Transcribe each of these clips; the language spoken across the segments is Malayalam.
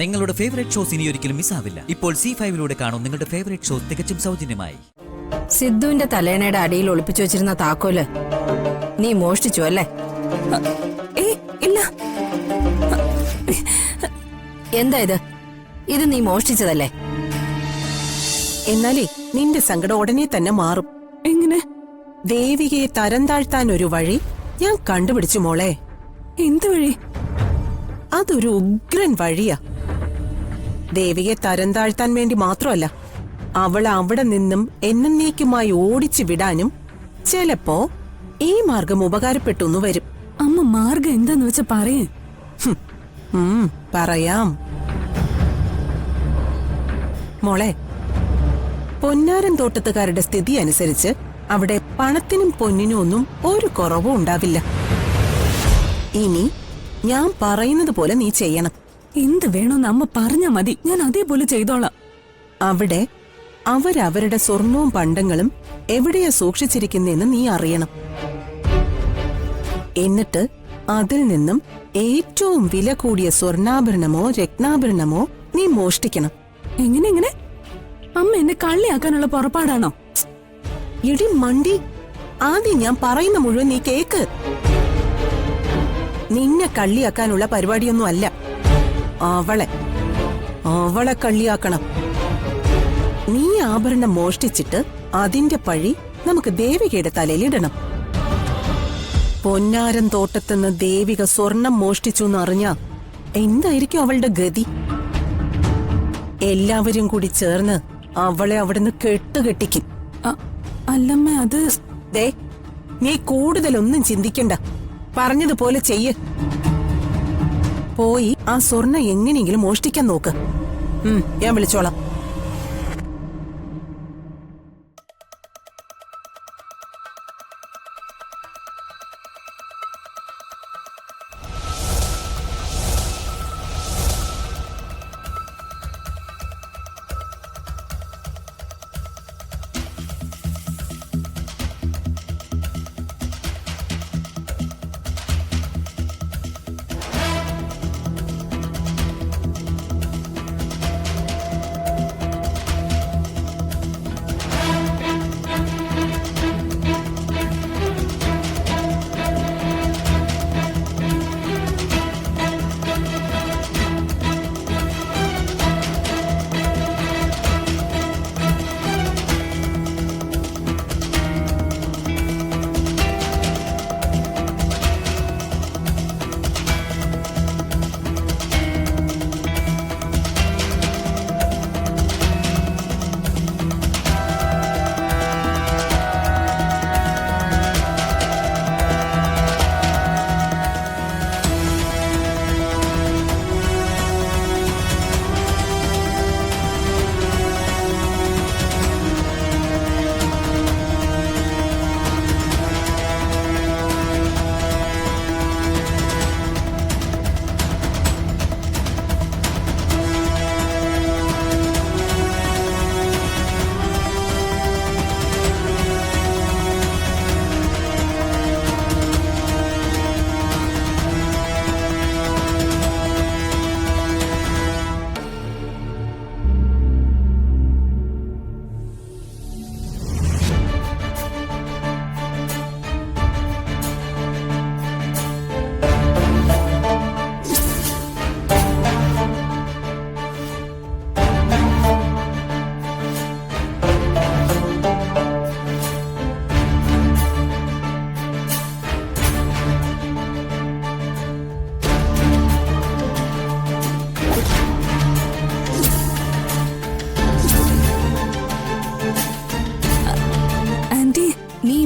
നിങ്ങളുടെ ഫേവറേറ്റ് ഷോസ് ഇനി ഒരിക്കലും മിസ്സാവില്ല. ഇപ്പോൾ C5 കാണും നിങ്ങളുടെ ഫേവറേറ്റ് ഷോസ് തികച്ചും സൗജന്യമായി. സിദ്ധുവിന്റെ തലേണയുടെ അടിയിൽ ഒളിപ്പിച്ചു വെച്ചിരുന്ന താക്കോല് നീ മോഷ്ടിച്ചു അല്ലേ? ഇല്ല. എന്താ ഇത് നീ മോഷ്ടിച്ചതല്ലേ? എന്നാലേ നിന്റെ സങ്കടം ഉടനെ തന്നെ മാറും. എങ്ങനെ? ദേവികയെ തരം താഴ്ത്താൻ ഒരു വഴി ഞാൻ കണ്ടുപിടിച്ചു മോളെ. എന്ത് വഴി? അതൊരു ഉഗ്രൻ വഴിയാ. ദേവിയെ തരം താഴ്ത്താൻ വേണ്ടി മാത്രമല്ല, അവളെ അവിടെ നിന്നും എന്നേക്കുമായി ഓടിച്ചു വിടാനും ചിലപ്പോ ഈ മാർഗം ഉപകാരപ്പെട്ടു വരും. അമ്മ മാർഗം എന്താന്ന് വെച്ചാ പറയേ. പറയാം മോളെ. പൊന്നാരൻ തോട്ടത്തുകാരുടെ സ്ഥിതി അനുസരിച്ച് അവിടെ പണത്തിനും പൊന്നിനും ഒന്നും ഒരു കുറവും ഉണ്ടാവില്ല. ഇനി ഞാൻ പറയുന്നത് പോലെ നീ ചെയ്യണം. എന്ത് വേണമെന്ന് അമ്മ പറഞ്ഞാ മതി, ഞാൻ അതേപോലെ ചെയ്തോളാം. അവിടെ അവരവരുടെ സ്വർണവും പണ്ടങ്ങളും എവിടെയാ സൂക്ഷിച്ചിരിക്കുന്നതെന്ന് നീ അറിയണം. എന്നിട്ട് അതിൽ നിന്നും ഏറ്റവും വില കൂടിയ സ്വർണ്ണാഭരണമോ രത്നാഭരണമോ നീ മോഷ്ടിക്കണം. എങ്ങനെ? അമ്മ എന്നെ കള്ളിയാക്കാനുള്ള പുറപ്പാടാണോ? ഇടി മണ്ടി, ആദ്യം ഞാൻ പറയുന്ന മുഴുവൻ നീ കേക്ക്. നിന്നെ കള്ളിയാക്കാനുള്ള പരിപാടിയൊന്നും അല്ല. അവളെ കള്ളിയാക്കണം. നീ ആഭരണം മോഷ്ടിച്ചിട്ട് അതിന്റെ പഴി നമുക്ക് ദേവികയുടെ തലയിലിടണം. പൊന്നാരൻ തോട്ടത്തുനിന്ന് ദേവിക സ്വർണം മോഷ്ടിച്ചു എന്നറിഞ്ഞാ എന്തായിരിക്കും അവളുടെ ഗതി? എല്ലാവരും കൂടി ചേർന്ന് അവളെ അവിടുന്ന് കെട്ടുകെട്ടിക്കും. അല്ലമ്മ, അത് ദേ, നീ കൂടുതലൊന്നും ചിന്തിക്കണ്ട. പറഞ്ഞതുപോലെ ചെയ്യ്. പോയി ആ സ്വർണം എങ്ങനെയെങ്കിലും മോഷ്ടിക്കാൻ നോക്ക്. ഞാൻ വിളിച്ചോളാം.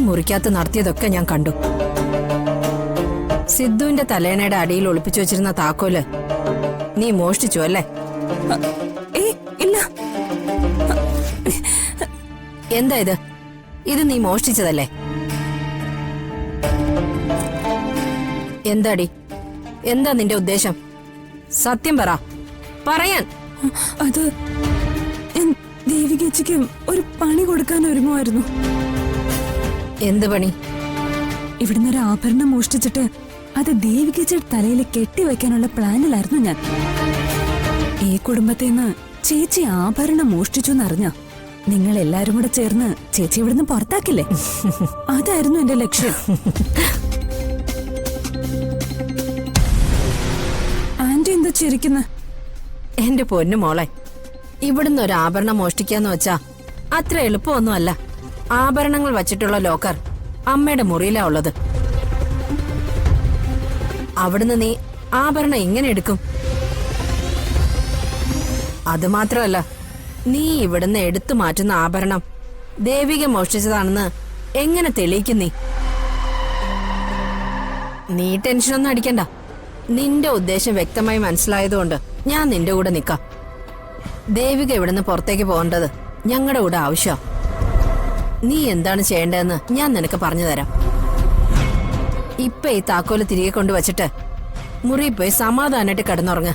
മുറിക്കകത്ത് നടത്തിയതൊക്കെ ഞാൻ കണ്ടു. സിദ്ധുവിന്റെ തലേണയുടെ അടിയിൽ ഒളിപ്പിച്ചു വെച്ചിരുന്ന താക്കോല് നീ മോഷ്ടിച്ചു അല്ലേ? ഇല്ല. എന്താ ഇത് നീ മോഷ്ടിച്ചതല്ലേ? എന്താടി, എന്താ നിന്റെ ഉദ്ദേശം? സത്യം പറയാൻ. അത് ദേവികേച്ചിക്ക് ഒരു പണി കൊടുക്കാൻ ഒരുങ്ങുമായിരുന്നു. എന്ത് പണി? ഇവിടുന്ന് ഒരു ആഭരണം മോഷ്ടിച്ചിട്ട് അത് ദേവികേച്ചിയുടെ തലയിൽ കെട്ടിവെക്കാനുള്ള പ്ലാനിലായിരുന്നു ഞാൻ. ഈ കുടുംബത്തിന്ന് ചേച്ചി ആഭരണം മോഷ്ടിച്ചു എന്നറിഞ്ഞ നിങ്ങൾ എല്ലാരും കൂടെ ചേർന്ന് ചേച്ചി ഇവിടുന്ന് പുറത്താക്കില്ലേ? അതായിരുന്നു എന്റെ ലക്ഷ്യം. ആന്റി എന്താ ചിരിക്കുന്ന? എന്റെ പൊന്നു മോളെ, ഇവിടുന്ന് ഒരു ആഭരണം മോഷ്ടിക്കാന്ന് വെച്ചാ അത്ര എളുപ്പമൊന്നുമല്ല. ആഭരണങ്ങൾ വച്ചിട്ടുള്ള ലോക്കർ അമ്മയുടെ മുറിയിലാ ഉള്ളത്. അവിടുന്ന് നീ ആഭരണം എങ്ങനെ എടുക്കും? അത് മാത്രമല്ല, നീ ഇവിടുന്ന് എടുത്തു മാറ്റുന്ന ആഭരണം ദേവിക മോഷ്ടിച്ചതാണെന്ന് എങ്ങനെ തെളിയിക്കും നീ? നീ ടെൻഷനൊന്നും അടിക്കണ്ട. നിന്റെ ഉദ്ദേശം വ്യക്തമായി മനസ്സിലായതുകൊണ്ട് ഞാൻ നിന്റെ കൂടെ നിക്കാം. ദേവിക ഇവിടുന്ന് പുറത്തേക്ക് പോകേണ്ടത് ഞങ്ങളുടെ കൂടെ ആവശ്യമാ. നീ എന്താണ് ചെയ്യേണ്ടതെന്ന് ഞാൻ നിനക്ക് പറഞ്ഞു തരാം. ഇപ്പൊ ഈ താക്കോല് തിരികെ കൊണ്ടുവച്ചിട്ട് മുറി പോയി സമാധാനായിട്ട് കിടന്നുറങ്ങ.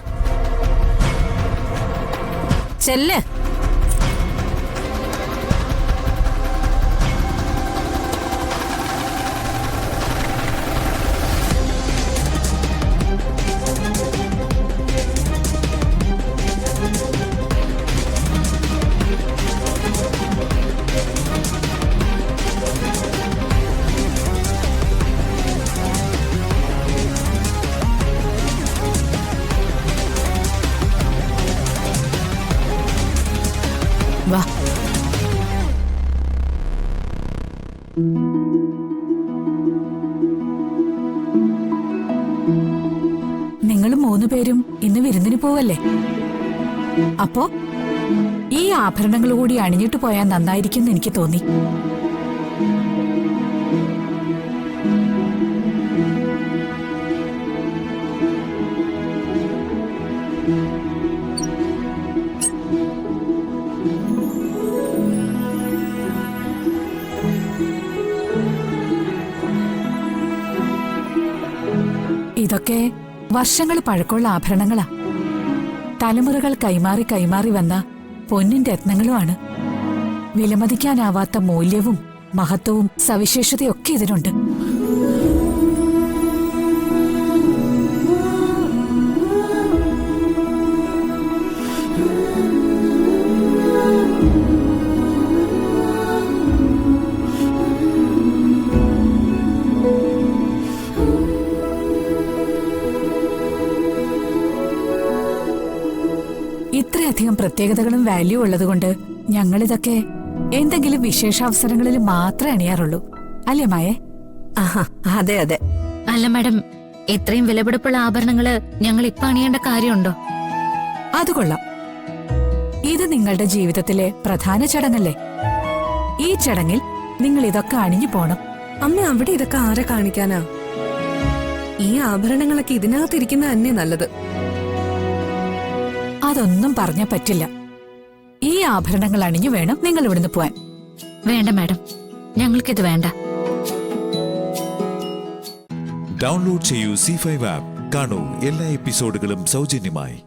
ചെല്ല്. വാ. നിങ്ങൾ 3 പേരും ഇന്ന് വിരുന്നിന് പോവല്ലേ? അപ്പോ ഈ ആഭരണങ്ങൾ കൂടി അണിഞ്ഞിട്ട് പോയാൽ നന്നായിരിക്കും എന്ന് എനിക്ക് തോന്നി. ഇതൊക്കെ വർഷങ്ങൾ പഴക്കമുള്ള ആഭരണങ്ങളാ. തലമുറകൾ കൈമാറി കൈമാറി വന്ന പൊന്നിൻ രത്നങ്ങളുമാണ്. വിലമതിക്കാനാവാത്ത മൂല്യവും മഹത്വവും സവിശേഷതയൊക്കെ ഇതിനുണ്ട്. ഇത്രയധികം പ്രത്യേകതകളും വാല്യൂ ഉള്ളതുകൊണ്ട് ഞങ്ങളിതൊക്കെ എന്തെങ്കിലും വിശേഷാവസരങ്ങളിൽ മാത്രമേ അണിയാറുള്ളൂ. അല്ലേ മായേ? ആഹാ, അതെ അതെ. അല്ല മാഡം, ഇത്രയും വിലപിടിപ്പുള്ള ആഭരണങ്ങള് ഞങ്ങൾ ഇപ്പൊ അണിയേണ്ട കാര്യമുണ്ടോ? അത് കൊള്ളാം. ഇത് നിങ്ങളുടെ ജീവിതത്തിലെ പ്രധാന ചടങ്ങല്ലേ? ഈ ചടങ്ങിൽ നിങ്ങൾ ഇതൊക്കെ അണിഞ്ഞു പോണം. അമ്മ, അവിടെ ഇതൊക്കെ ആരെ കാണിക്കാനാ? ഈ ആഭരണങ്ങളൊക്കെ ഇതിനകത്തിരിക്കുന്ന തന്നെ നല്ലത്. അതൊന്നും പറഞ്ഞ പറ്റില്ല. ഈ ആഭരണങ്ങൾ അണിഞ്ഞു വേണം നിങ്ങൾ ഇവിടുന്ന് പോവാൻ. വേണ്ട മാഡം, ഞങ്ങൾക്കിത് വേണ്ട. ഡൗൺലോഡ് ചെയ്യൂ C5 ആപ്പ്. കാണൂ എല്ലാ എപ്പിസോഡുകളും സൗജന്യമായി.